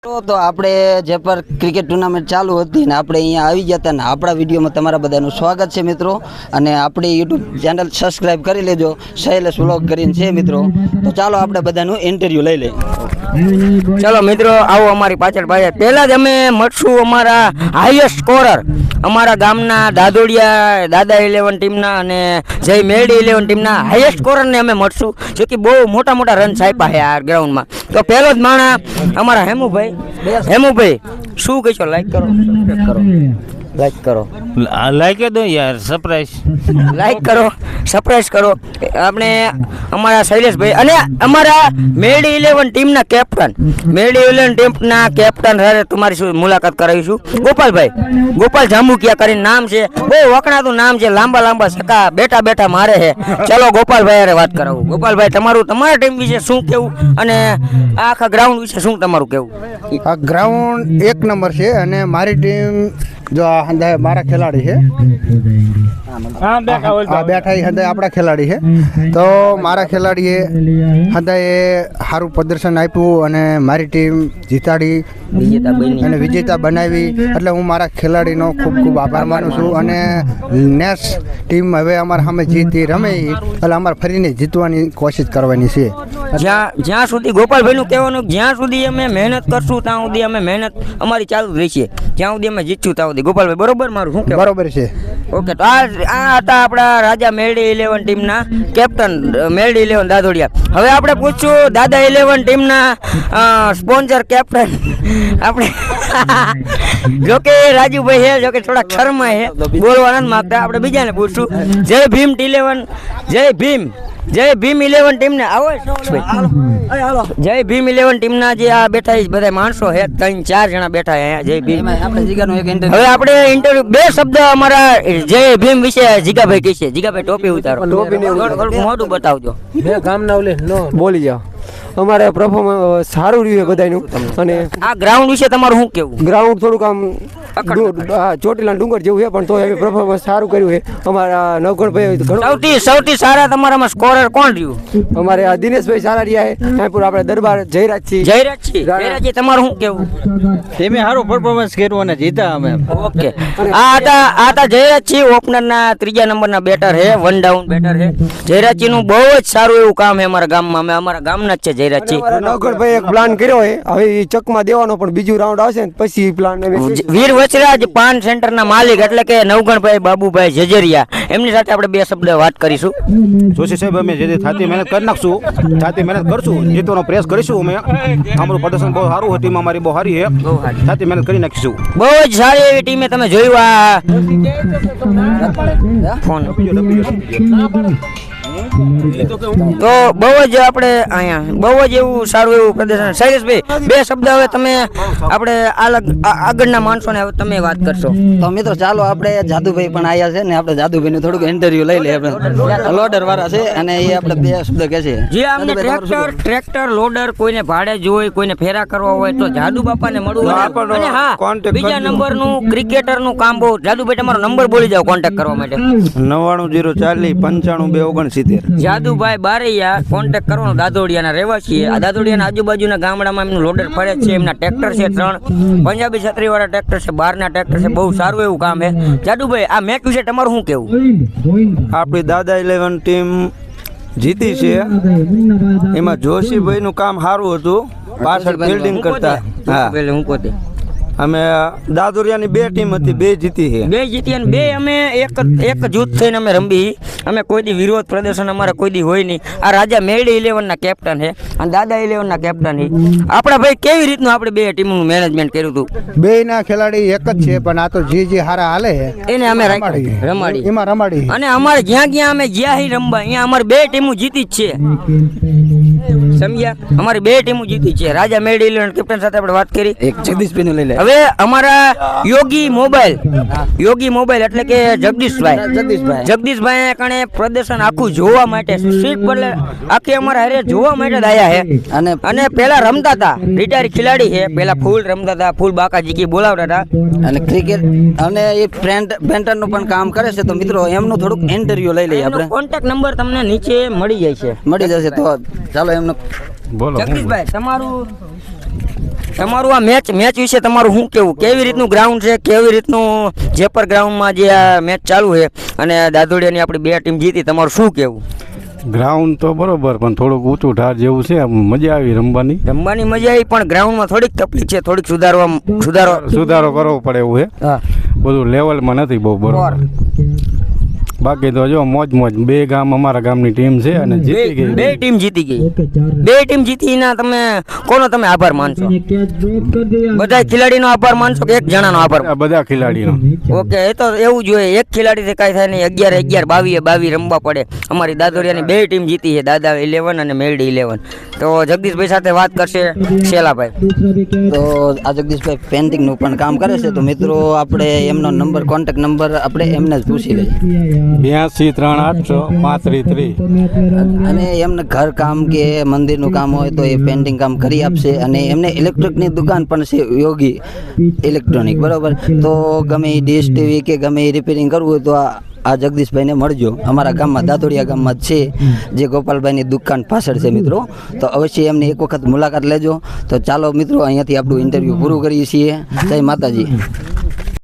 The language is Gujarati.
તો આપણે જે પર ક્રિકેટ ટુર્નામેન્ટ ચાલુ હતી ને આપણે અહીંયા આવી ગયા હતા ને આપણા વિડીયોમાં તમારા બધાનું સ્વાગત છે મિત્રો. અને આપણી યુટ્યુબ ચેનલ સબસ્ક્રાઈબ કરી લેજો, શૈલેષ વ્લોગ કરીને છે મિત્રો. તો ચાલો આપણે બધાનું ઇન્ટરવ્યૂ લઈ લઈએ. ચલો મિત્રો, આવો અમારી પાછળ પાછળ. પહેલા જ અમે મળશું અમારા હાઈએસ્ટ સ્કોરર, અમારા ગામના દાદોડિયા દાદા 11 ટીમના અને જય મેરડી 11 ટીમના હાઈએસ્ટ સ્કોરરને અમે મળશું, જો કે બહુ મોટા મોટા રન આપ્યા છે આ ગ્રાઉન્ડમાં. તો પહેલો જ માણા અમારા હેમુભાઈ, શું કહેશો? લાઈક કરો, સબસ્ક્રાઇબ કરો, લાઈક કરો, લાઈક દો યાર, સરપ્રાઈઝ લાઈક કરો, સરપ્રાઈઝ કરો. આપણે અમારા શૈલેષભાઈ અને અમારા મેરડી 11 ટીમના કેપ્ટન, મેરડી 11 ટીમના કેપ્ટન સાથે તમારી મુલાકાત કરાવીશું. ગોપાલ જાંબુકિયા કરીને નામ છે, બહુ વખણાતું નામ છે, લાંબા લાંબા સકા બેઠા બેઠા મારે છે. ચલો ગોપાલભાઈ હારે વાત કરાવું. ગોપાલભાઈ, તમારા ટીમ વિશે શું કેવું અને આખા ગ્રાઉન્ડ વિશે શું તમારું કેવું? આ ગ્રાઉન્ડ એક નંબર છે અને મારી ટીમ જો મારા ખેલાડી છે, બેઠા હંદાય આપણા ખેલાડી છે. તો મારા ખેલાડીએ હંદાએ સારું પ્રદર્શન આપ્યું અને મારી ટીમ જીતાડી અને વિજેતા બનાવી. એટલે હું મારા ખેલાડીનો ખૂબ ખૂબ આભાર માનું છું. અને નેક્સ્ટ ટીમ હવે અમારા સામે જીતી રમે એટલે અમારે ફરીને જીતવાની કોશિશ કરવાની છે. જ્યાં સુધી ગોપાલભાઈનું કહેવાનું, જ્યાં સુધી અમે મહેનત કરશું ત્યાં સુધી અમે મહેનત અમારી ચાલુ રહેશે, જ્યાં સુધી અમે જીતશું ત્યાં સુધી. ગોપાલભાઈ બરોબર? મારું શું કહેવું? બરોબર છે. ઓકે, તો આ હતા આપણા રાજા મેરડી 11 ટીમના કેપ્ટન, મેરડી 11 દાદોડિયા. હવે આપણે પૂછશું દાદા 11 ટીમના સ્પોન્સર કેપ્ટન આપણે જોકે રાજુભાઈ છે, જોકે થોડા શર્મા છે, બોલવા નથી માગતા. આપણે બીજાને પૂછશું. જય ભીમ 11 ટીમને આવો, જય ભીમ 11 ટીમના જે આ બેઠા બધા માણસો છે, 3-4 જણા બેઠા છે. જય ભીમ. હવે આપણે ઇન્ટરવ્યુ બે શબ્દ અમારા જય ભીમ વિશે જીગાભાઈ કહે છે. જીગાભાઈ ટોપી ઉતારો, મોઢું બતાવજો. બોલી જાઓ. અમારે પરફોર્મન્સ સારું રહ્યું બધાનું. અને આ ગ્રાઉન્ડ વિશે તમારું શું કેવું? ગ્રાઉન્ડ થોડુંક આમ ચોટીલા ડુંગર જેવું છે, પણ તો એમ પરફોર્મન્સ સારું કર્યું છે. અમારા નવગણભાઈ સૌથી સારા તમારામાં સ્કોરર કોણ રહ્યું? અમારે આ દિનેશભાઈ સારા રહ્યા છે. જયપુર આપણે દરબાર જયરાજજી તમારું શું કેવું? તમે સારું પરફોર્મન્સ કર્યું અને જીતા અમે. ઓકે, આ હતા જયરાજજી, ઓપનરના 3જા નંબરના બેટર છે, 1 ડાઉન બેટર છે. જયરાજજીનું બહુ જ સારું એવું કામ છે અમારા ગામમાં. અમે અમારા ગામના જ છે જયરાજજી. નવગણભાઈ એક પ્લાન કર્યો છે, હવે એ ચકમાં દેવાનો, પણ બીજું રાઉન્ડ આવશે ને પછી પ્લાન. વીર વચરાજ પાન સેન્ટરના માલિક એટલે કે નવગણભાઈ બાબુભાઈ જજરિયા, એમની સાથે આપણે બે શબ્દ વાત કરીશું. જોશી સાહેબ, અમે જે થાતી મહેનત કરી નાખશું, થાતી મહેનત કરશું, જીતવાનો પ્રયાસ કરીશું. અમે અમારું પ્રદર્શન બહુ સારું, ટીમ અમારી બહુ સારી છે, થાતી મહેનત કરી નાખીશું. બહુ જ સારી એવી ટીમે તમે જોયું. આ ફોન તો બહુ જ આપણે અહીંયા બહુ જ એવું સારું એવું પ્રદર્શન. શૈલેષભાઈ, બે શબ્દ હવે તમે આપણે આગળના માણસોને હવે તમે વાત કરશો. તો મિત્રો ચાલો, આપણે જાદુભાઈ પણ આવ્યા છે ને આપણે જાદુભાઈનું થોડુંક ઇન્ટરવ્યૂ લઈ લઈએ. આપણે લોડર વાળા છે અને એ આપણે બે શબ્દ કહે છે. જે અમને ટ્રેક્ટર લોડર કોઈને ભાડે જોઈ, કોઈને ફેરા કરવા હોય તો જાદુ બાપાને મળવું. અને હા, બીજા નંબરનું ક્રિકેટરનું કામ બહુ. જાદુભાઈ, તમારો નંબર બોલી જાઓ કોન્ટેક્ટ કરવા માટે. 99 040 95 269. જાદુભાઈ બારૈયા, કોન્ટેક્ટ કરવાનો. દાદોડિયાના રહેવાસી. આ દાદોડિયાના આજુબાજુના ગામડામાં એમનું લોડર ફરે છે. એમના ટ્રેક્ટર છે 3 પંજાબી છત્રીવાળા ટ્રેક્ટર છે, બહારના ટ્રેક્ટર છે. બહુ સારું એવું કામ છે. જાદુભાઈ, આ મેચ વિશે તમારું શું કેવું? આપણી દાદા 11 ટીમ જીતી છે. એમાં જોશીભાઈ નું કામ સારું હતું, પાછળ ફિલ્ડિંગ કરતા. હા, હું પોતે અમે દાદોરિયાની 2 ટીમ હતી, 2 જીતી છે. 2 જીતી અને 2 અમે એક જૂથ થઈને અમે રમી. અમે કોઈ દી વિરોધ પ્રદર્શન અમારે કોઈ દી હોય નહીં. આ રાજા મેરડી 11 ના કેપ્ટન છે અને દાદા 11 ના કેપ્ટન છે. આપણા ભાઈ કેવી રીતનું આપણે 2 ટીમનું મેનેજમેન્ટ કર્યું હતું? 2 ના ખેલાડી એક જ છે, પણ આ તો જે હારા હાલે એને અમે રમાડી એમાં રમાડી. અને અમારે જ્યાં અમે જ્યાં રમવા અહીંયા અમારી 2 ટીમો જીતી જ છે. સમજ્યા? અમારી 2 ટીમો જીતી છે. રાજા મેરડી 11 કેપ્ટન સાથે આપણે વાત કરી. એક જગદીશભાઈનું લઈ લે. હવે અમારા યોગી મોબાઈલ એટલે કે જગદીશભાઈ કણે પ્રદર્શન આખું જોવા માટે આખી અમારા હારે જોવા માટે આયા છે. અને પેલા રમતા હતા, રિટાયર ખેલાડી છે, પેલા ફૂલ રમતા હતા, ફૂલ બાકાજી બોલાવતા હતા અને ક્રિકેટ અને એ પેન્ટરનું પણ કામ કરે છે. તો મિત્રો એમનું થોડુંક ઇન્ટરવ્યુ લઈ લઈએ આપણે. કોન્ટેક્ટ નંબર તમને નીચે મળી જશે. તો ચાલો એમનો બોલો. જગદીશભાઈ, તમારું તમારું આ મેચ વિશે તમારું શું કેવું? કેવી રીતનું ગ્રાઉન્ડ છે, કેવી રીતનું જેપર ગ્રાઉન્ડમાં જે આ મેચ ચાલુ છે અને દાદોડિયાની આપણી 2 ટીમ જીતી, તમારું શું કેવું? ગ્રાઉન્ડ તો બરોબર પણ થોડુંક ઊંચું ઢાર જેવું છે, આમ મજા આવી રમવાની. મજા આવી, પણ ગ્રાઉન્ડમાં થોડીક તકલીફ છે, થોડીક સુધારો કરવો પડે એવું છે. હા, બધું લેવલમાં નથી બહુ બરોબર. બાકી તો જો મોજ 2 ગામ અમારા ગામની ટીમ છે અને જીતી ગઈ. 2 ટીમ જીતી ગઈ. 2 ટીમ જીતીના કોનો તમે આભાર માનશો? બધા ખેલાડીનો આભાર માનશો કે એક જણાનો આભાર? બધા ખેલાડીનો. ઓકે, એ તો એવું જોઈએ, એક ખેલાડીથી કાંઈ થાય નહીં. 11-11, 22 રમવા પડે. અમારી દાદોરિયાની 2 ટીમ જીતી છે, દાદા 11 અને મેલડી 11. તો જગદીશભાઈ સાથે વાત કરશે શેલાભાઈ. તો આ જગદીશભાઈ પેન્ટિંગનું પણ કામ કરે છે. તો મિત્રો આપણે એમનો નંબર, કોન્ટેક્ટ નંબર આપણે એમને જ પૂછી લઈએ. 82 3 800 35. અને એમને ઘર કામ કે મંદિરનું કામ હોય તો એ પેન્ટિંગ કામ કરી આપશે. અને એમને ઇલેક્ટ્રિકની દુકાન પણ છે, યોગી ઇલેક્ટ્રોનિક, બરાબર. તો ગમે એ ડીશ ટીવી કે ગમે એ રિપેરિંગ કરવું હોય તો આ જગદીશભાઈને મળજો. અમારા ગામમાં, દાદોડિયા ગામમાં જ છે, જે ગોપાલભાઈની દુકાન પાછળ છે મિત્રો. તો અવશ્ય એમની એક વખત મુલાકાત લેજો. તો ચાલો મિત્રો, અહીંયાથી આપણું ઇન્ટરવ્યૂ પૂરું કરીએ છીએ. જય માતાજી.